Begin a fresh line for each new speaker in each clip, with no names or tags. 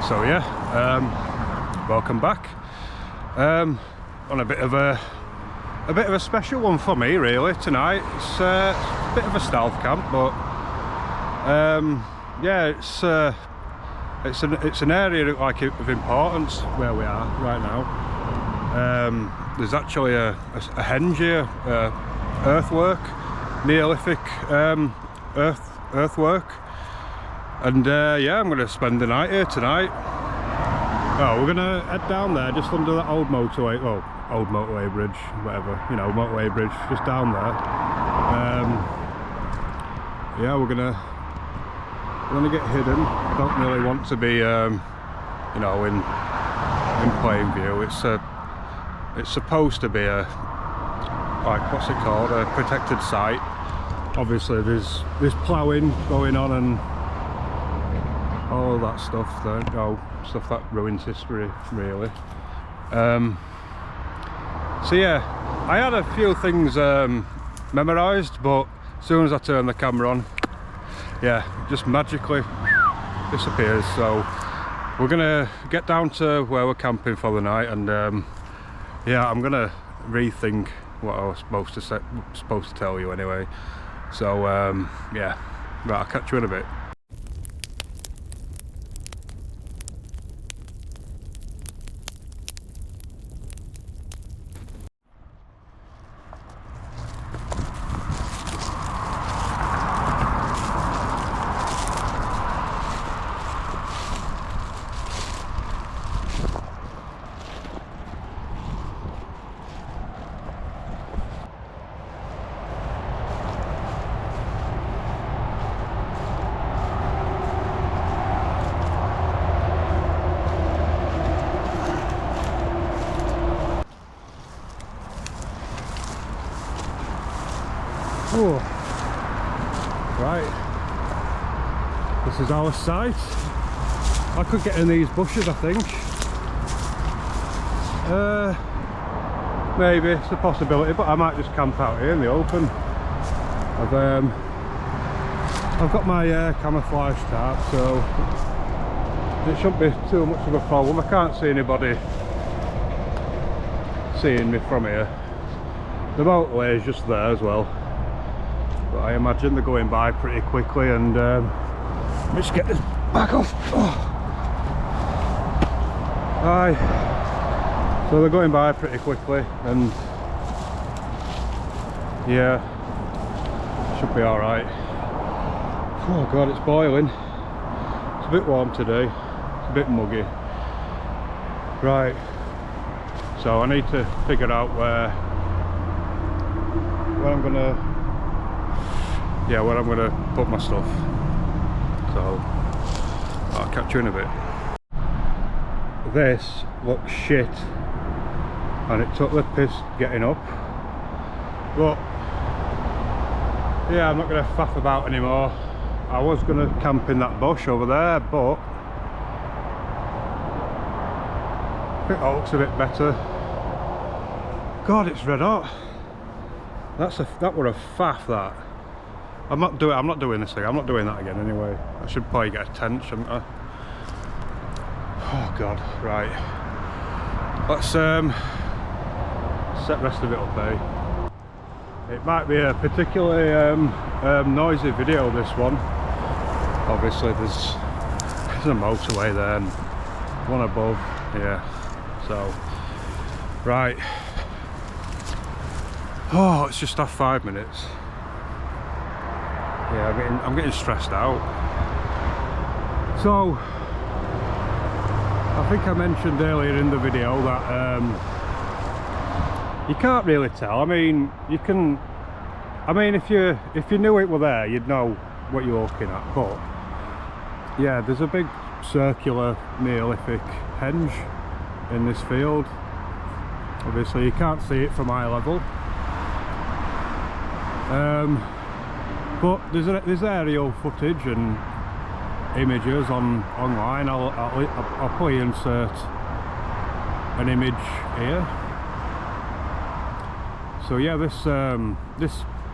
So yeah, welcome back. On a bit of a special one for me really tonight. It's a bit of a stealth camp, but yeah, it's an area like of importance where we are right now. There's actually a henge here, earthwork, Neolithic earthwork, and yeah, I'm going to spend the night here tonight. Oh, we're going to head down there just under that old motorway, well, old motorway bridge, whatever, you know, motorway bridge, just down there. Yeah, we're gonna get hidden. Don't really want to be, you know, in plain view. It's supposed to be a, like, what's it called, a protected site. Obviously there's ploughing going on and all of that stuff there, you know, stuff that ruins history really. So yeah, I had a few things memorized, but as soon as I turn the camera on, yeah, it just magically disappears. So we're gonna get down to where we're camping for the night, and yeah, I'm gonna rethink what I was supposed to tell you anyway. So yeah, right, I'll catch you in a bit. Oh, right, this is our site. I could get in these bushes, I think. Maybe it's a possibility, but I might just camp out here in the open. I've got my camouflage tarp, so it shouldn't be too much of a problem. I can't see anybody seeing me from here. The motorway is just there as well, but I imagine they're going by pretty quickly. And let me just get this back off. Oh. Aye, so they're going by pretty quickly, and yeah, should be all right. Oh god, it's boiling. It's a bit warm today, it's a bit muggy. Right, so I need to figure out where I'm gonna put my stuff. So I'll catch you in a bit. This looks shit, and it took the piss getting up, but yeah, I'm not gonna faff about anymore. I was gonna camp in that bush over there, but I think that looks a bit better. God, it's red hot. That were a faff, that. I'm not doing this thing. I'm not doing that again anyway. I should probably get a tent, shouldn't I? Oh god, right. Let's set the rest of it up, eh? It might be a particularly noisy video, this one. Obviously there's a motorway there and one above, yeah. So, right. Oh, it's just off 5 minutes. Yeah, I'm getting stressed out. So, I think I mentioned earlier in the video that you can't really tell. I mean, you can. I mean, if you knew it were there, you'd know what you're looking at. But yeah, there's a big circular Neolithic henge in this field. Obviously, you can't see it from eye level. But there's aerial footage and images online. I'll probably insert an image here. So yeah, this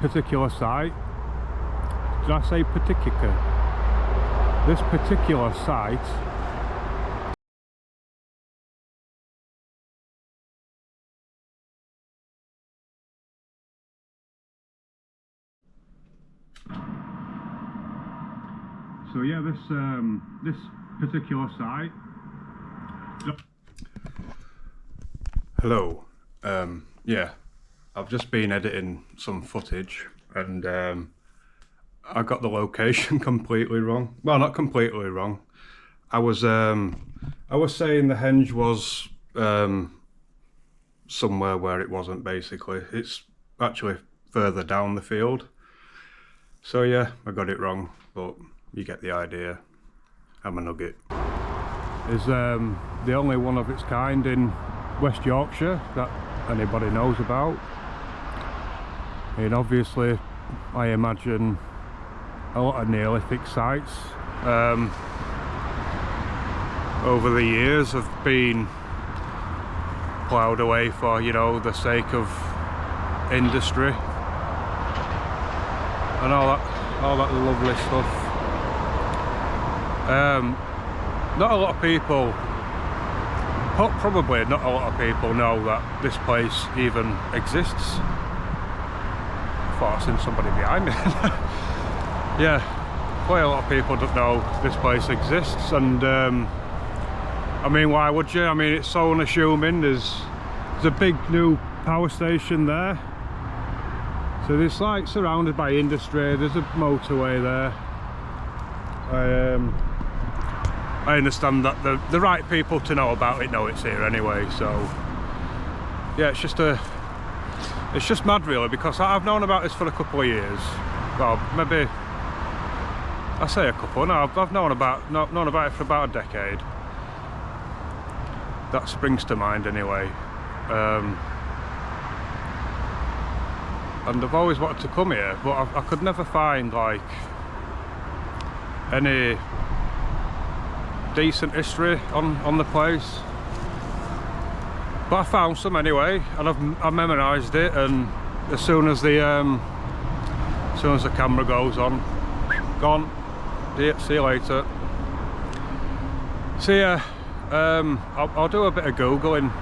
particular site, did I say particular? This particular site So yeah, this particular site. Hello. Yeah, I've just been editing some footage and I got the location completely wrong. Well, not completely wrong. I was saying the henge was somewhere where it wasn't. Basically, it's actually further down the field. So yeah, I got it wrong, but you get the idea. I'm a nugget. Is the only one of its kind in West Yorkshire that anybody knows about. And obviously, I imagine a lot of Neolithic sites over the years have been ploughed away for, you know, the sake of industry and all that lovely stuff. Not a lot of people, probably not a lot of people know that this place even exists. I thought I seen somebody behind me. Yeah, quite a lot of people don't know this place exists, and I mean, why would you? I mean, it's so unassuming. There's a big new power station there, so it's like surrounded by industry. There's a motorway there. I understand that the right people to know about it know it's here anyway, so yeah, it's just mad really, because I've known about this for a couple of years. Well, maybe I say a couple. No, I've known about it for about a decade. That springs to mind anyway. And I've always wanted to come here, but I could never find like any decent history on the place, but I found some anyway, and I've memorised it. And as soon as the camera goes on, gone. See you later. So yeah, I'll do a bit of googling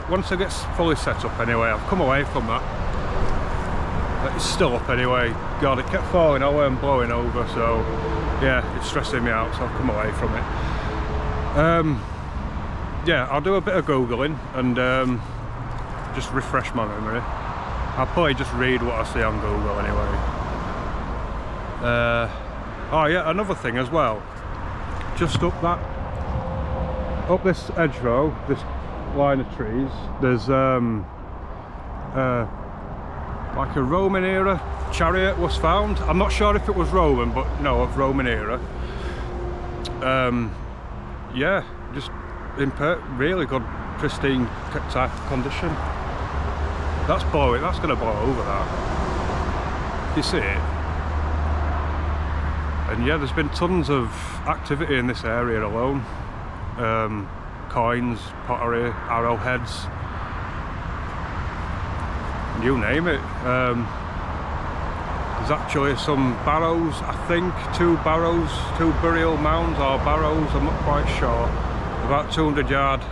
once it gets fully set up. Anyway, I've come away from that. It's still up anyway. God, it kept falling over and blowing over, so yeah, it's stressing me out, so I've come away from it. Yeah, I'll do a bit of googling and just refresh my memory. I'll probably just read what I see on Google anyway. Oh yeah, another thing as well, just up this hedgerow, this line of trees, there's like a Roman era chariot was found. I'm not sure if it was Roman, but no, of Roman era. Yeah, just in really good, pristine type of condition. That's going to blow over that. You see it? And yeah, there's been tons of activity in this area alone. Coins, pottery, arrowheads, you name it. There's actually some barrows, I think, two burial mounds or barrows, I'm not quite sure, about 200 yards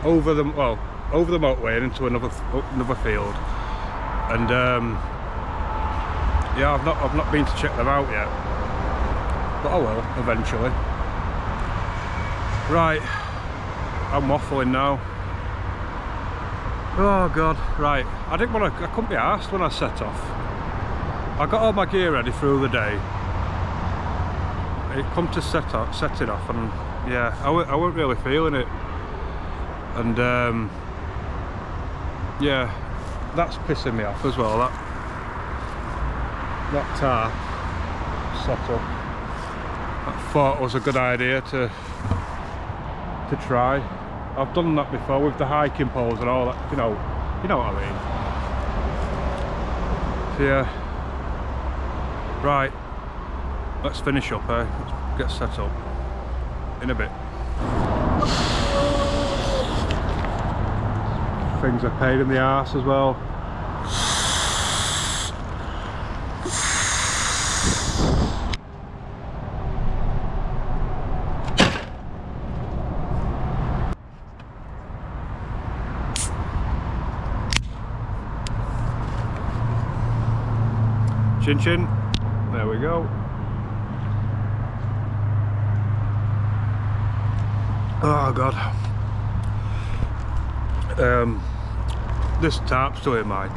over the motorway and into another field. And yeah, I've not been to check them out yet, but I will eventually. Right, I'm waffling now. Oh god, right. I couldn't be arsed when I set off. I got all my gear ready through the day. It come to setting off, and yeah, I weren't really feeling it. And yeah, that's pissing me off as well. That tar setup, I thought was a good idea to try. I've done that before with the hiking poles and all that, you know what I mean. So yeah, right, let's finish up, let's get set up in a bit. Things are pain in the arse as well. Chin chin, there we go. Oh god. This tarp's doing my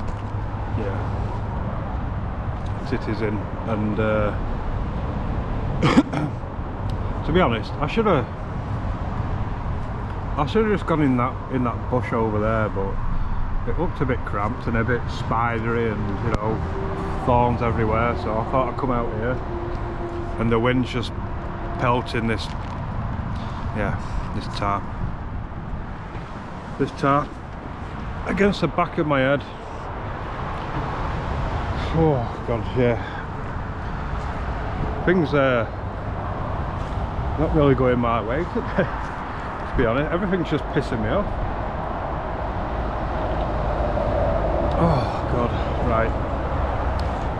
titties in, and to be honest, I should have just gone in that bush over there, but it looked a bit cramped and a bit spidery, and you know, thorns everywhere, so I thought I'd come out here, and the wind's just pelting this tarp against the back of my head. Oh god, yeah. Things are not really going my way today, to be honest. Everything's just pissing me off. Oh god, right.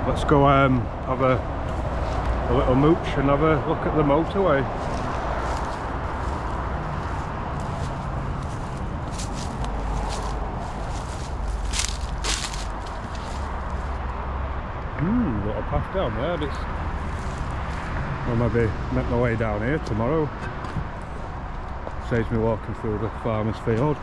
Let's go have a little mooch and have a look at the motorway. Little path down there. I'll maybe make my way down here tomorrow. Saves me walking through the farmer's field.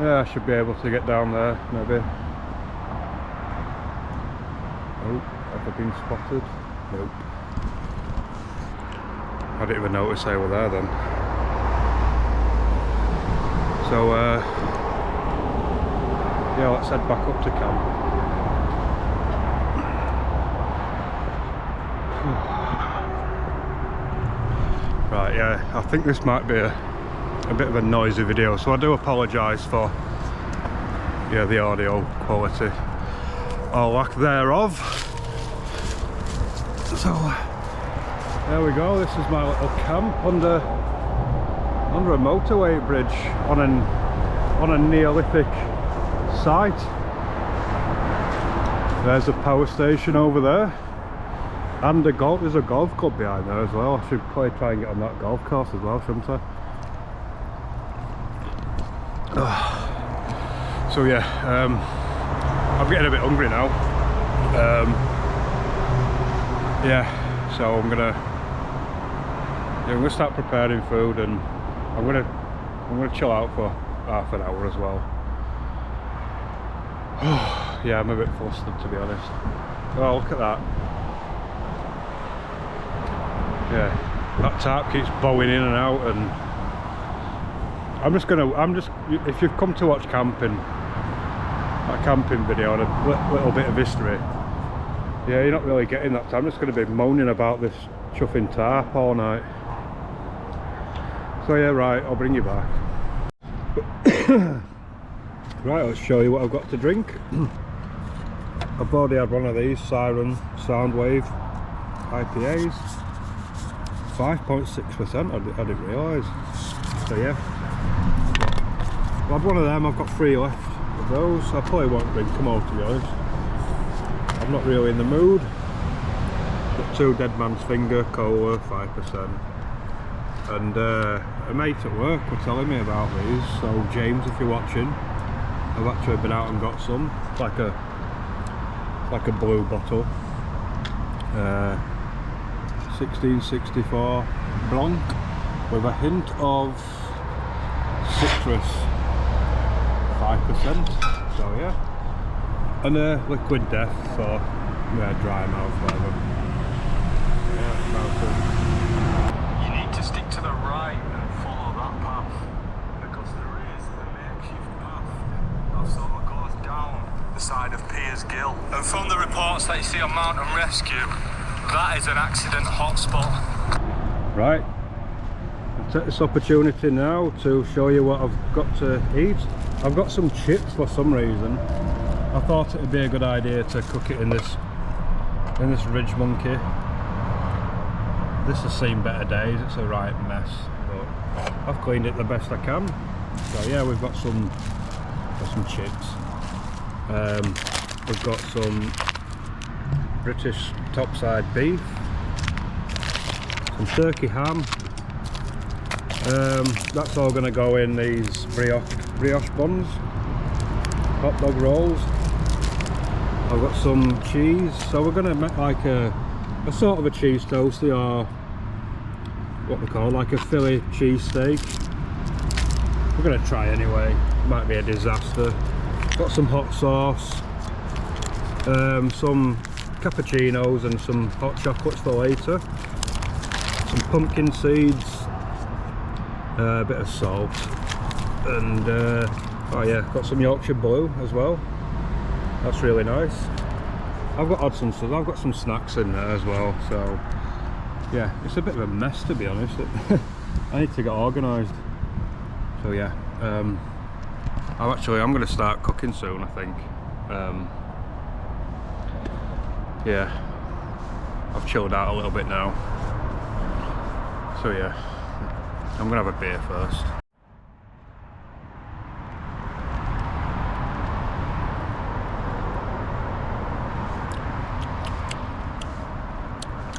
Yeah, I should be able to get down there, maybe. Oh, have I been spotted? Nope. I didn't even notice they were there then. So, yeah, let's head back up to camp. Right, yeah, I think this might be a bit of a noisy video, so I do apologise for the audio quality or lack thereof. So there we go, this is my little camp under a motorway bridge on a Neolithic site. There's a power station over there, and there's a golf club behind there as well. I should probably try and get on that golf course as well, shouldn't I? So yeah, I'm getting a bit hungry now. Yeah, so I'm gonna start preparing food, and I'm gonna chill out for half an hour as well. Yeah, I'm a bit flustered, to be honest. Oh, look at that. Yeah, that tarp keeps bowing in and out, and if you've come to watch a camping video and a little bit of history, yeah, you're not really getting that. I'm just going to be moaning about this chuffing tarp all night. So yeah, right, I'll bring you back. Right, let's show you what I've got to drink. I've already had one of these Siren Soundwave IPAs. 5.6%, I didn't realise. So yeah, I've had one of them. I've got 3 left of those. I probably won't drink them all, to be honest. I'm not really in the mood. Got 2 Dead Man's Finger Cola, 5%. And a mate at work were telling me about these. So James, if you're watching, I've actually been out and got some. It's like a blue bottle. 1664 Blanc with a hint of citrus, 5%. So yeah, and liquid death for dry mouth, whatever. Yeah, mountain.
You need to stick to the right and follow that path, because there is a makeshift path that sort of goes down the side of Piers Gill. And from the reports that you see on Mountain Rescue, that is an accident hotspot.
Right, I'll take this opportunity now to show you what I've got to eat. I've got some chips for some reason. I thought it would be a good idea to cook it in this Ridge Monkey. This has seen better days. It's a right mess, but I've cleaned it the best I can. So yeah, we've got some chips. We've got some British topside beef, some turkey ham. That's all going to go in these brioche brioche buns, hot dog rolls. I've got some cheese, so we're gonna make like a sort of a cheese toastie, or what we call like a Philly cheese steak. We're gonna try anyway. Might be a disaster. Got some hot sauce, some cappuccinos and some hot chocolates for later. Some pumpkin seeds, a bit of salt, and oh yeah, got some Yorkshire blue as well. That's really nice. I've got some snacks in there as well. So yeah, it's a bit of a mess, to be honest. I need to get organised. So yeah, I'm going to start cooking soon, I think. Yeah, I've chilled out a little bit now. So yeah, I'm going to have a beer first.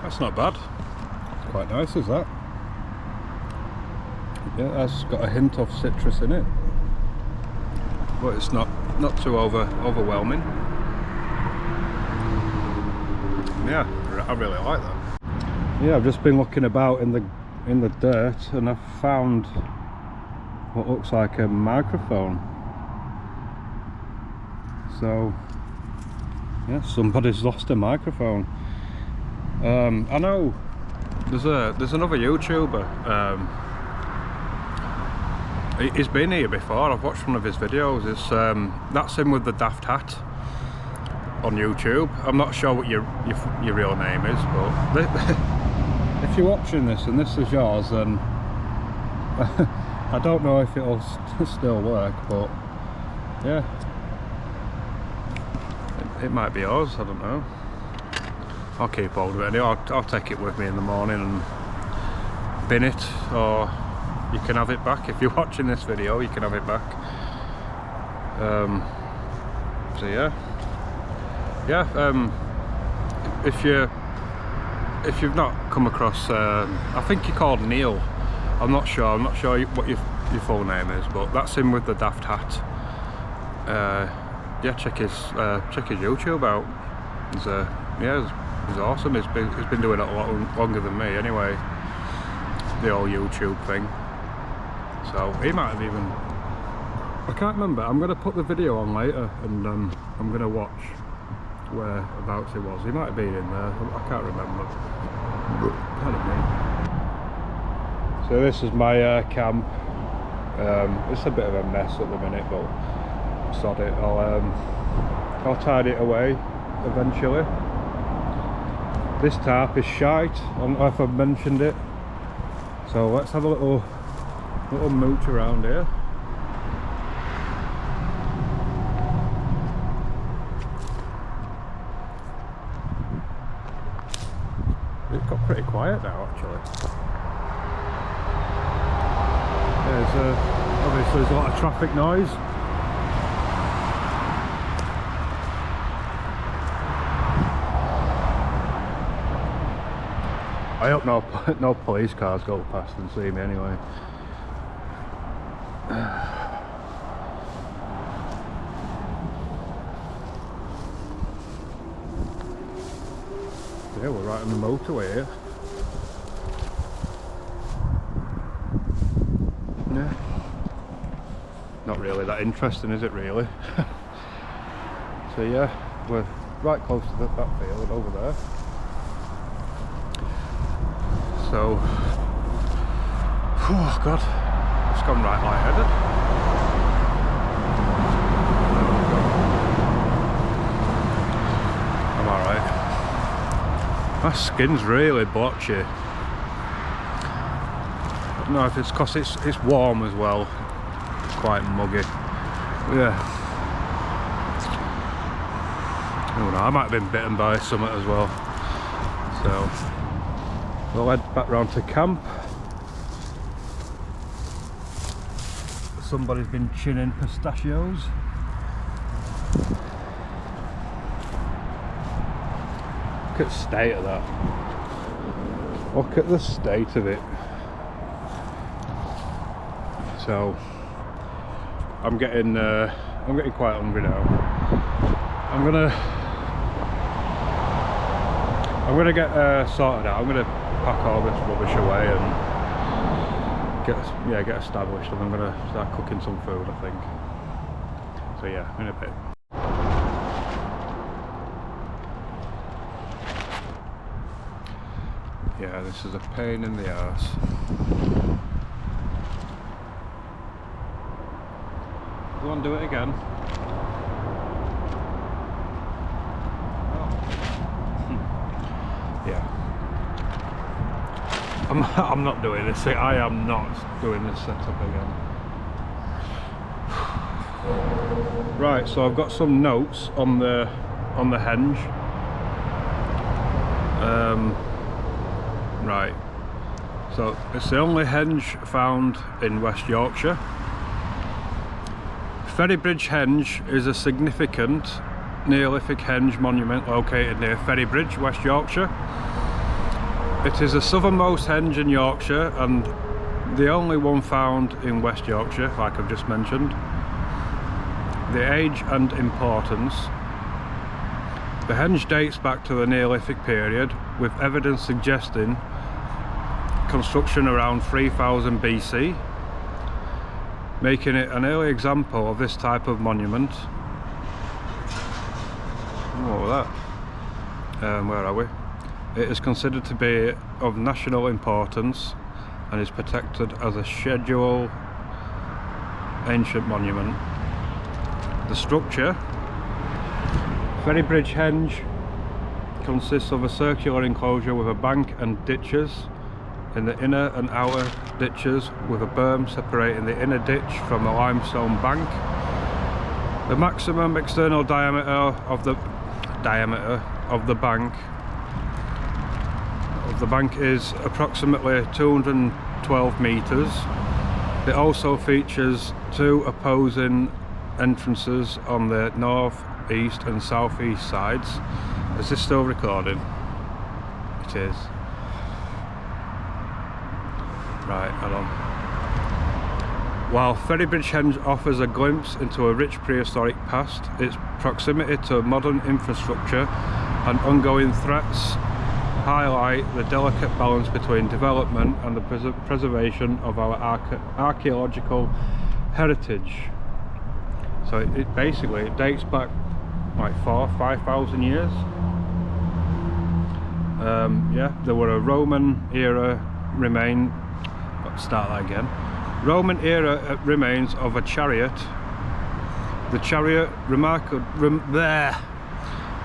That's not bad. It's quite nice, is that? Yeah, that's got a hint of citrus in it, but it's not too overwhelming. Yeah, I really like that. Yeah, I've just been looking about in the dirt, and I've found what looks like a microphone. So yeah, somebody's lost a microphone. I know there's another YouTuber. He's been here before. I've watched one of his videos. It's that's him with the daft hat on YouTube. I'm not sure what your real name is, but if you're watching this and this is yours, then I don't know if it'll still work, but yeah, it might be yours. I don't know. I'll keep hold of it anyway. I'll take it with me in the morning and bin it, or you can have it back. If you're watching this video, you can have it back. So yeah, if you've not come across, I think you're called Neil. I'm not sure what your full name is, but that's him with the daft hat. Yeah, check his YouTube out. He's awesome. He's been doing it a lot longer than me anyway, the whole YouTube thing. So he might have even, I can't remember. I'm going to put the video on later, and I'm going to watch whereabouts it was. He might have been in there, I can't remember. Pardon me. So this is my camp. It's a bit of a mess at the minute, but sod it. I'll tidy it away eventually. This tarp is shite. I don't know if I've mentioned it. So let's have a little mooch around here. It got pretty quiet now, actually. Obviously there's a lot of traffic noise. I hope no police cars go past and see me anyway. Yeah, we're right on the motorway here. Yeah. Not really that interesting, is it really? So yeah, we're right close to that field over there. So, oh god, it's gone right lightheaded. I'm alright. My skin's really blotchy. I don't know if it's because it's warm as well. It's quite muggy. Yeah. Oh no, I might have been bitten by something as well. So we'll head back round to camp. Somebody's been chinning pistachios. Look at the state of that. Look at the state of it. So I'm getting quite hungry now. I'm gonna get sorted out. I'm gonna pack all this rubbish away and get established, and I'm gonna start cooking some food, I think. So yeah, in a bit. Yeah, this is a pain in the arse. You want to do it again? Oh. Yeah. I'm not doing this. I am not doing this setup again. Right, so I've got some notes on the henge. Right, so it's the only henge found in West Yorkshire. Ferrybridge Henge is a significant Neolithic henge monument located near Ferrybridge, West Yorkshire. It is the southernmost henge in Yorkshire and the only one found in West Yorkshire, like I've just mentioned. The age and importance. The henge dates back to the Neolithic period, with evidence suggesting construction around 3000 BC, making it an early example of this type of monument. What was that? Where are we? It is considered to be of national importance and is protected as a scheduled ancient monument. The structure. Ferrybridge Henge consists of a circular enclosure with a bank and ditches. In the inner and outer ditches, with a berm separating the inner ditch from a limestone bank. The maximum external diameter of the bank is approximately 212 meters. It also features two opposing entrances on the north, east and southeast sides. Is this still recording? It is. Right, hold on. While Ferrybridge Henge offers a glimpse into a rich prehistoric past, its proximity to modern infrastructure and ongoing threats highlight the delicate balance between development and the preservation of our archaeological heritage. So it basically dates back like 5,000 years. Yeah, there were a Roman era remain. Start that again. Roman era remains of a chariot. The chariot,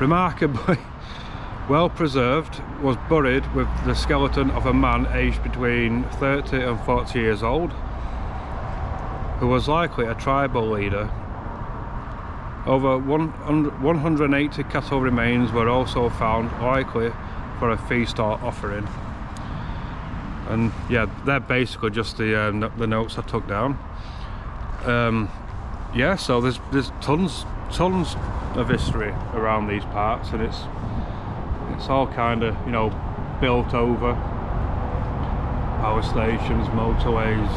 remarkably well preserved, was buried with the skeleton of a man aged between 30 and 40 years old, who was likely a tribal leader. Over 180 cattle remains were also found, likely for a feast or offering. And yeah, they're basically just the notes I took down. Yeah, so there's tons of history around these parts, and it's all kind of, you know, built over power stations, motorways,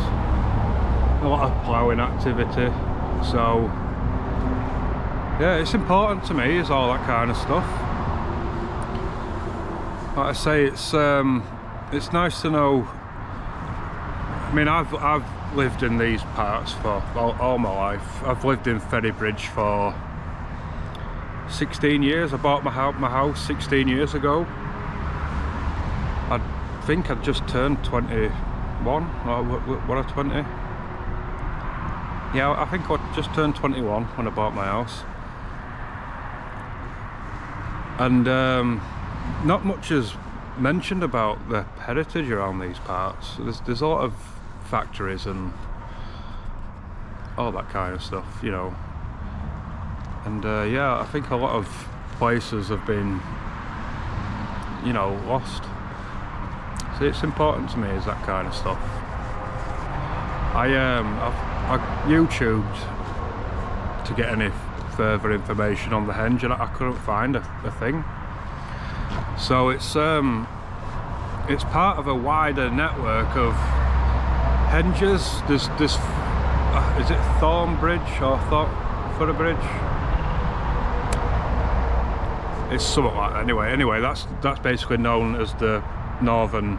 a lot of ploughing activity. So yeah, it's important to me, is all that kind of stuff. Like I say, it's nice to know. I mean, I've lived in these parts for all my life. I've lived in Ferrybridge for 16 years. I bought my house 16 years ago. I think I'd just turned 21. Or what are 20? Yeah, I think I just turned 21 when I bought my house. And not much is mentioned about the heritage around these parts. There's a lot of factories and all that kind of stuff, you know. And yeah, I think a lot of places have been, you know, lost. So it's important to me, is that kind of stuff. I YouTubed to get any further information on the henge, and I couldn't find a thing. So it's part of a wider network of henges. There's is it Thornbridge or Thornford Bridge? It's something like that. Anyway, that's basically known as the northern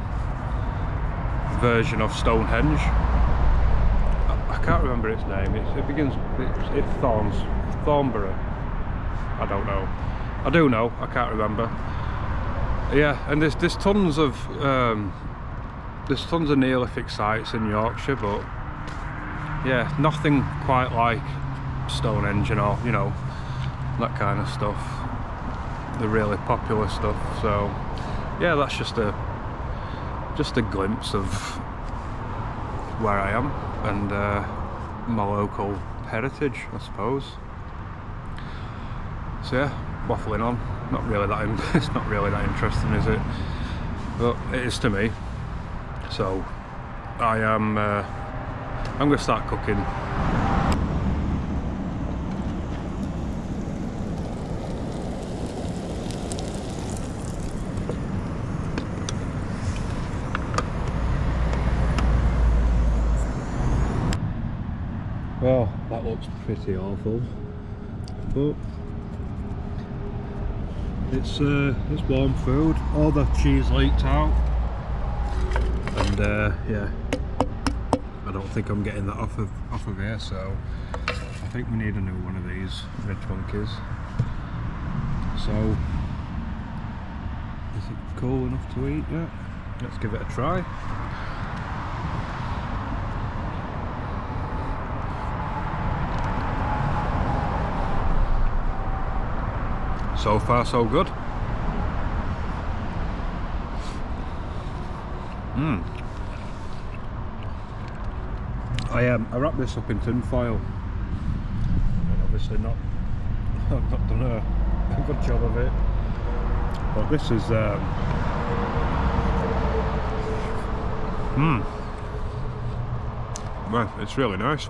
version of Stonehenge. I can't remember its name. It begins. It's Thornborough. I don't know. I do know. I can't remember. Yeah, and there's tons of Neolithic sites in Yorkshire, but yeah, nothing quite like Stonehenge and all, you know, that kind of stuff. The really popular stuff. So yeah, that's just a glimpse of where I am and my local heritage, I suppose. So yeah, waffling on. Not really that it's not really that interesting, is it? But it is to me. So I'm gonna start cooking. Well, that looks pretty awful, but it's warm food. All the cheese leaked out, and yeah, I don't think I'm getting that off of here. So I think we need a new one of these red twinkies. So is it cool enough to eat yet? Let's give it a try. So far so good. I wrapped this up in tin foil, and obviously I've not done a good job of it, but this is well, it's really nice.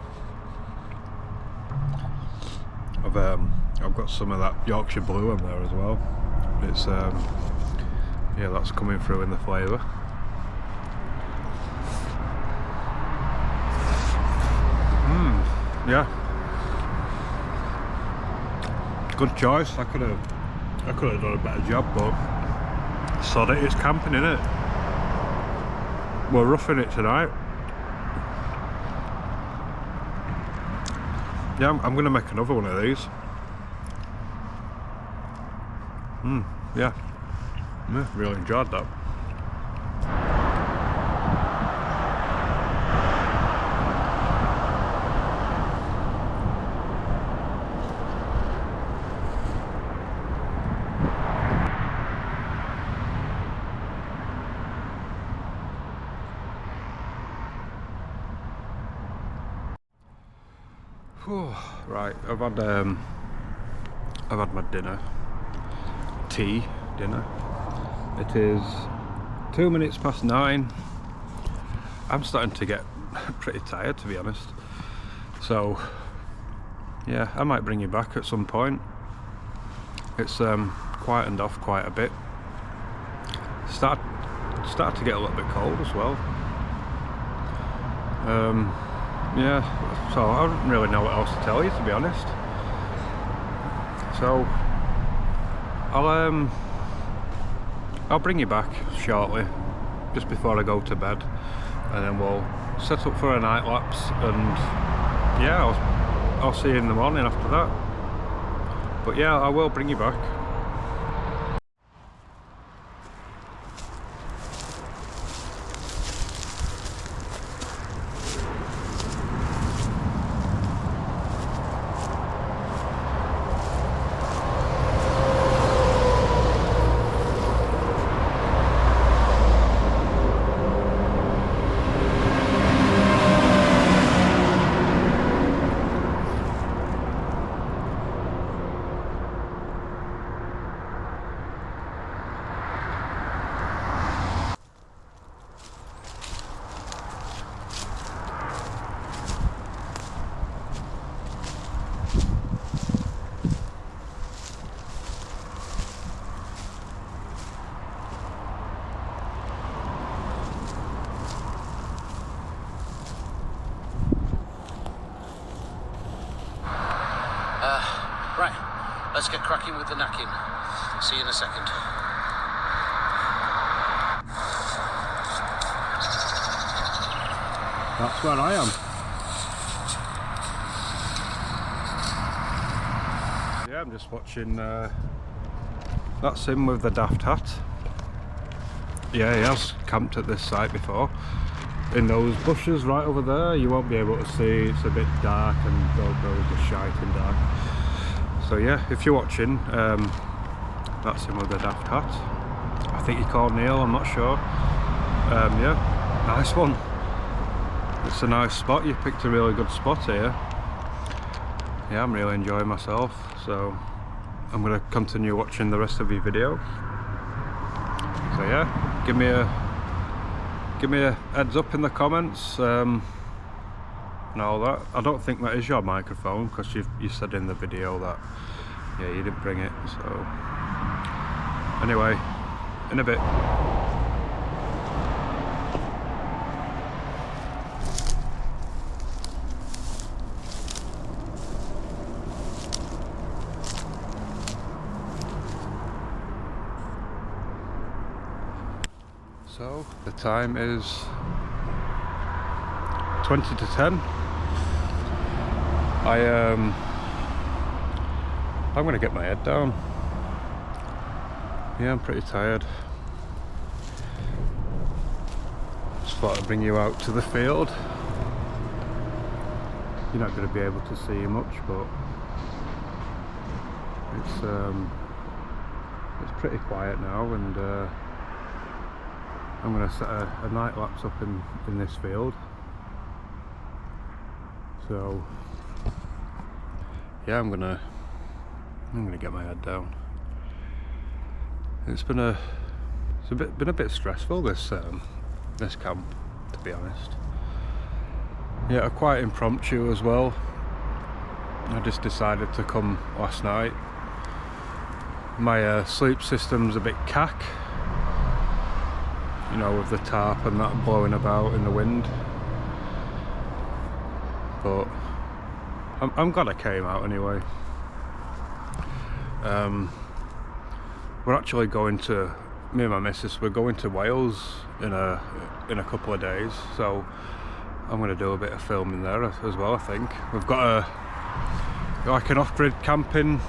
I've got some of that Yorkshire blue on there as well. It's yeah, that's coming through in the flavour. Yeah, good choice. I could have done a better job, but sod it, it's camping, innit? We're roughing it tonight. Yeah, I'm gonna make another one of these. Yeah, really enjoyed that. Right, I've had my dinner. Dinner. It is 2 minutes past 9. I'm starting to get pretty tired, to be honest. So yeah, I might bring you back at some point. It's quietened off quite a bit. Started to get a little bit cold as well. Yeah, so I don't really know what else to tell you, to be honest. So I'll bring you back shortly, just before I go to bed, and then we'll set up for a night lapse, and yeah, I'll see you in the morning after that. But yeah, I will bring you back.
cracking with the knacking. See you in a second.
That's where I am. Yeah, I'm just watching, that's him with the daft hat. Yeah, he has camped at this site before. In those bushes right over there, you won't be able to see, it's a bit dark and those are shite and dark. So yeah, if you're watching, that's him with the daft hat. I think he called Neil, I'm not sure. Yeah, nice one. It's a nice spot, you picked a really good spot here. Yeah, I'm really enjoying myself, so I'm going to continue watching the rest of your video. So yeah, give me a heads up in the comments and all that. I don't think that is your microphone, because you said in the video that, yeah, you didn't bring it. So anyway, in a bit. So the time is 20 to 10. I'm gonna get my head down. Yeah, I'm pretty tired. Just thought I'd bring you out to the field. You're not gonna be able to see much, but it's pretty quiet now, and I'm going to set a night lapse up in this field. So yeah, I'm gonna get my head down. It's been a bit stressful, this camp, to be honest. Yeah, quite impromptu as well. I just decided to come last night. My sleep system's a bit cack, you know, with the tarp and that blowing about in the wind. But I'm glad I came out anyway. We're actually going to, me and my missus, we're going to Wales in a couple of days, so I'm going to do a bit of filming there as well. I think we've got like an off-grid camping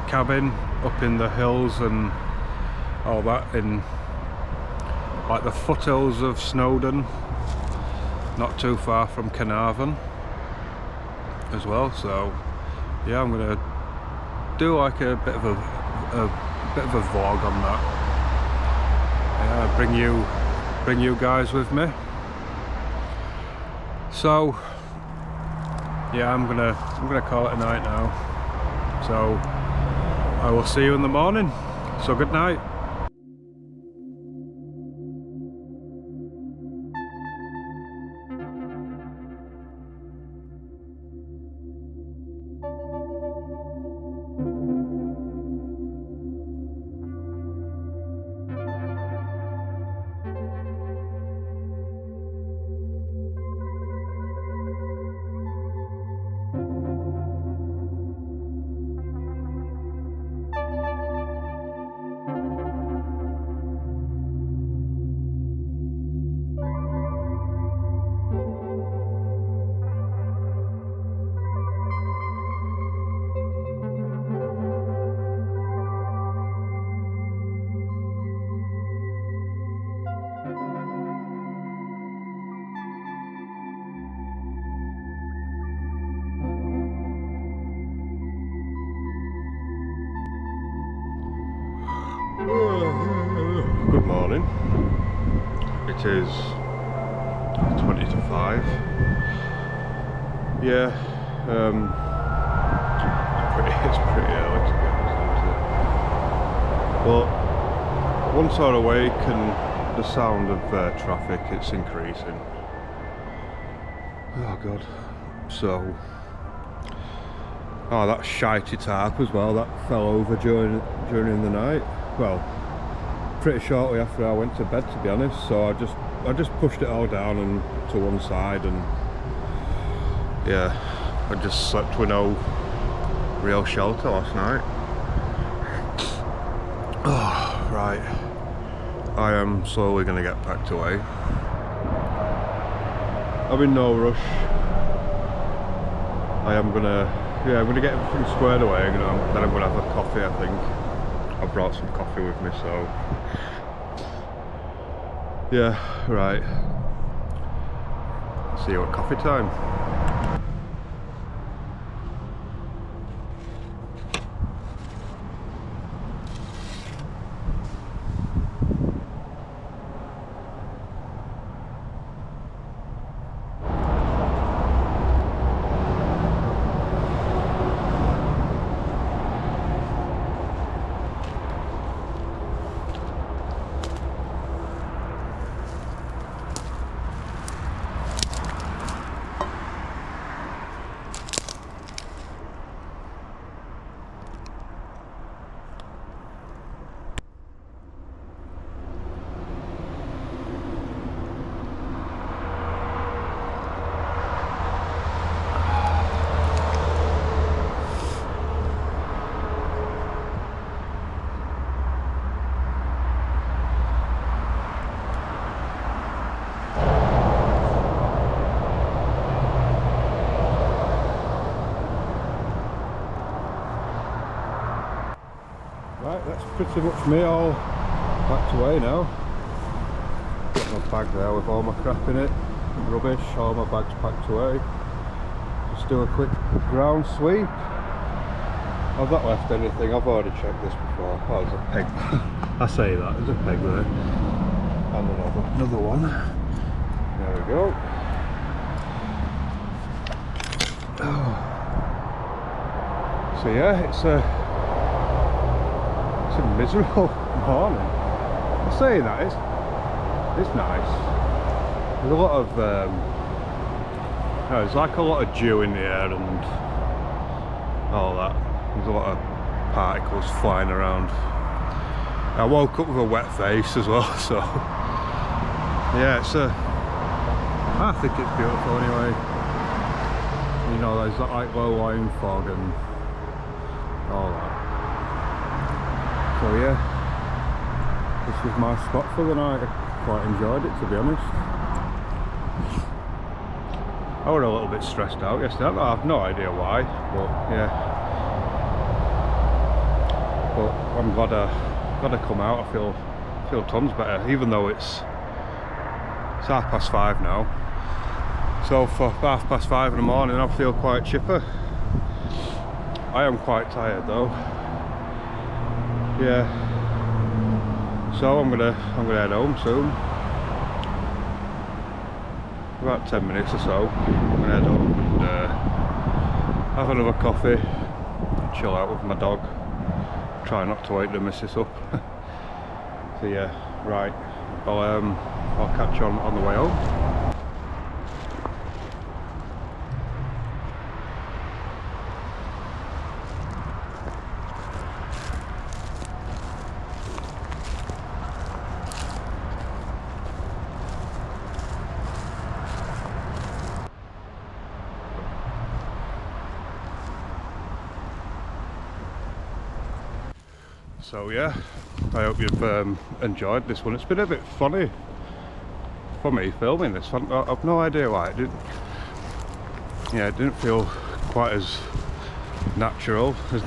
cabin up in the hills and all that, in like the foothills of Snowdon, not too far from Carnarvon as well. So yeah, I'm gonna do like a bit of a vlog on that. Yeah, bring you guys with me. So yeah, I'm gonna call it a night now. So I will see you in the morning. So good night. Good morning. It is 20 to 5. Yeah, it's pretty early, to be honest, isn't it? But once I'm awake and the sound of traffic, it's increasing. Oh god. So, oh, that shitey tarp as well, that fell over during the night. Well, pretty shortly after I went to bed, to be honest. So I just pushed it all down and to one side, and yeah, I just slept with no real shelter last night. Right, I am slowly going to get packed away. I'm in no rush. I'm gonna get everything squared away, then I'm gonna have a coffee. I think I brought some coffee with me, so yeah, right. See you at coffee time. Right, that's pretty much me all packed away now. Got my bag there with all my crap in it, rubbish, all my bags packed away. Just do a quick ground sweep. I've not left anything, I've already checked this before. Oh, there's a peg. I say that, there's a peg there. And another one. There we go. Oh. So yeah, it's a miserable morning. I'm saying that, it's nice. There's a lot of there's like a lot of dew in the air and all that. There's a lot of particles flying around. I woke up with a wet face as well, so yeah, I think it's beautiful anyway. You know, there's that like low lying fog and all that. So yeah, this was my spot for the night. I quite enjoyed it, to be honest. I was a little bit stressed out yesterday. I have no idea why, but yeah. But I'm glad I come out. I feel tons better, even though it's 5:30 now. So for 5:30 in the morning, I feel quite chipper. I am quite tired though. Yeah, so I'm gonna head home soon. About 10 minutes or so. I'm gonna head home and have another coffee, chill out with my dog. Try not to wake the missus up. So yeah, right. I'll catch you on the way home. So yeah, I hope you've enjoyed this one. It's been a bit funny for me filming this one. I've no idea why. It didn't feel quite as natural as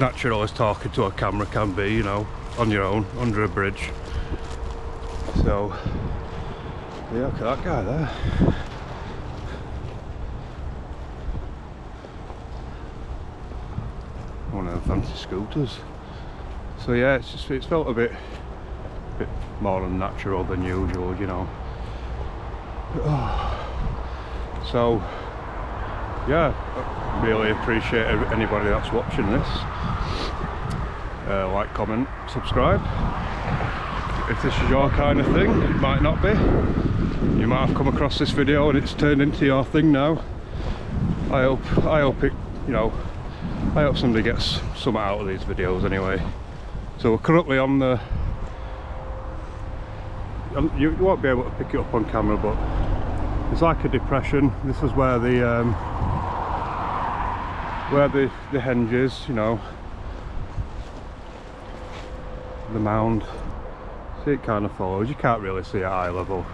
talking to a camera can be, you know, on your own, under a bridge. So yeah, look at that guy there. One of them fancy scooters. So yeah, it's felt a bit more unnatural than usual, you know. So yeah, I really appreciate anybody that's watching this. Like, comment, subscribe. If this is your kind of thing, it might not be. You might have come across this video and it's turned into your thing now. I hope it, you know, I hope somebody gets something out of these videos anyway. So we're currently on the, you won't be able to pick it up on camera, but it's like a depression. This is where the henge is, you know, the mound. See, it kind of follows. You can't really see at eye level.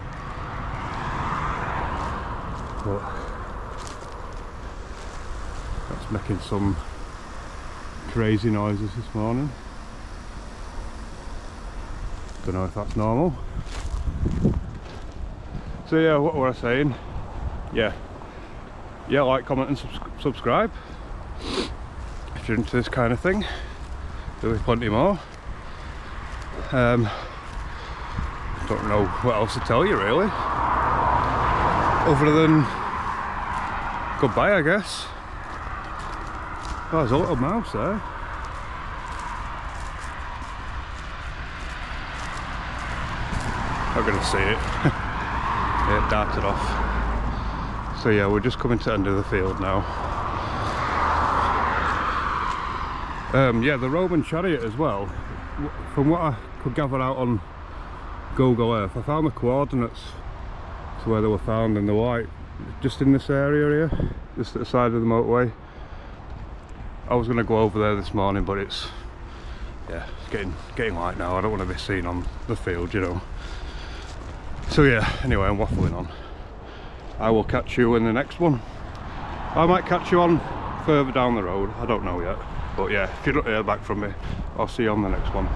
But that's making some crazy noises this morning. Don't know if that's normal. So yeah, what were I saying? Yeah, like, comment and subscribe if you're into this kind of thing. There'll be plenty more. Don't know what else to tell you really, other than goodbye, I guess. Oh, there's a little mouse there. Not gonna see it. It darted off. So yeah, we're just coming to the end of the field now. Yeah, the Roman chariot as well. From what I could gather out on Google Earth, I found the coordinates to where they were found, and they were like just in this area here, just at the side of the motorway. I was going to go over there this morning, but it's getting light now. I don't want to be seen on the field, you know. So yeah, anyway, I'm waffling on. I will catch you in the next one. I might catch you on further down the road, I don't know yet. But yeah, if you don't hear back from me, I'll see you on the next one.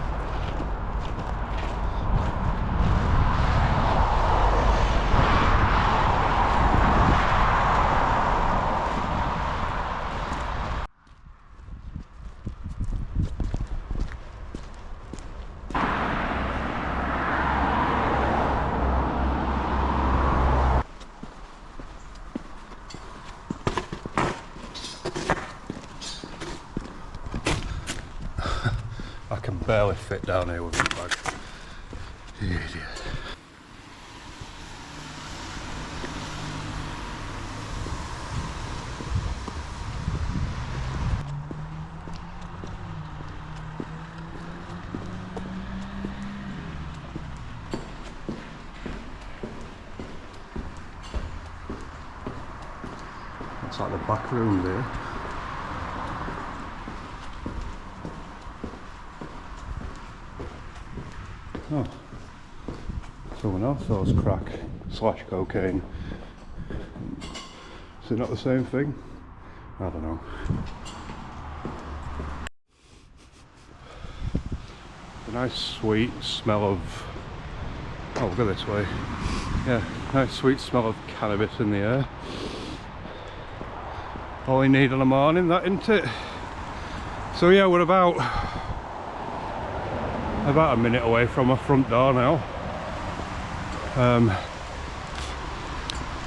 I can barely fit down here with my bag. You idiot. It's like the back room there. Oh, someone else sells crack / cocaine. Is it not the same thing? I don't know. A nice sweet smell of, oh, go this way. Yeah, nice sweet smell of cannabis in the air. All you need in the morning, that, isn't it? So yeah, we're about a minute away from my front door now.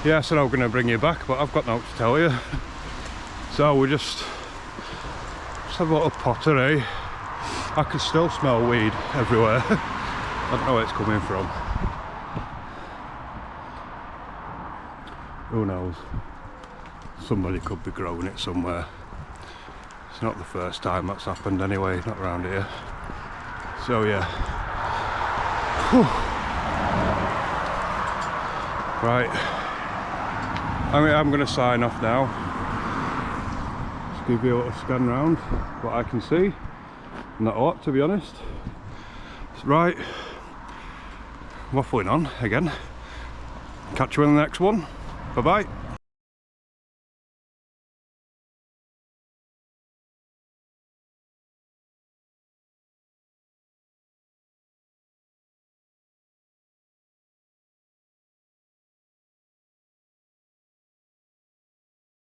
Yeah, I said I was going to bring you back, but I've got no to tell you. So we just have a little potter, eh? I can still smell weed everywhere. I don't know where it's coming from. Who knows? Somebody could be growing it somewhere. It's not the first time that's happened anyway, not around here. So yeah. Whew. Right. I'm going to sign off now. Just give you a little scan round what I can see. Not a lot, to be honest. Right. Waffling on again. Catch you in the next one. Bye bye.